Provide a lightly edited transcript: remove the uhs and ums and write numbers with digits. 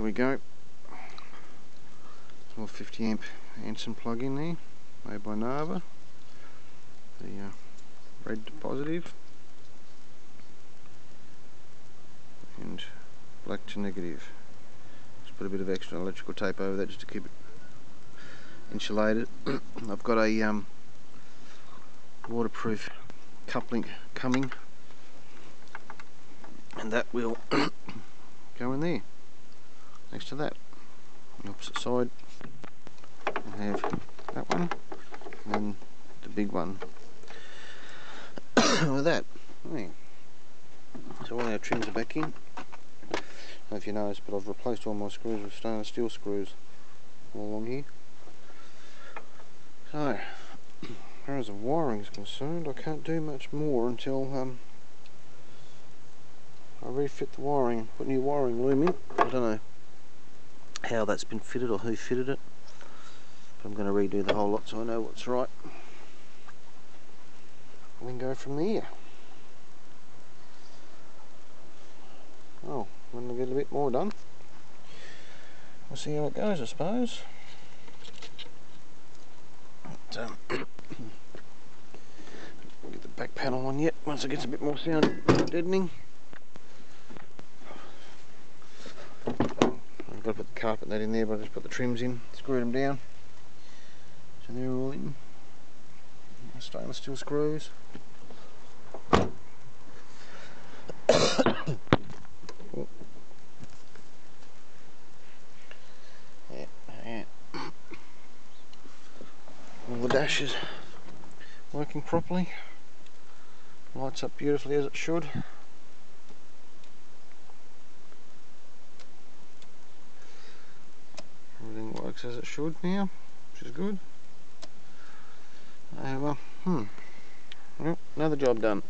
we go. Little 50 amp Anson plug in there, made by Nava. The red to positive and black to negative. Just put a bit of extra electrical tape over that just to keep it insulated. I've got a waterproof coupling coming, and that will go in there next to that. On the opposite side I have that one and then the big one with that. So all our trims are back in. I don't know if you noticed, but I've replaced all my screws with stainless steel screws all along here. So as far as the wiring is concerned, I can't do much more until I refit the wiring, put new wiring loom in. I don't know how that's been fitted or who fitted it, but I'm going to redo the whole lot so I know what's right. We can go from there. Oh, when I get a bit more done, we'll see how it goes, I suppose. But, get the back panel on yet, once it gets a bit more sound deadening. I've got to put the carpet net in there, but I just put the trims in, screwed them down. So they're all in. Stainless steel screws. Yeah. All the dashes working properly. Lights up beautifully as it should. Everything works as it should now, which is good. Well, another job done.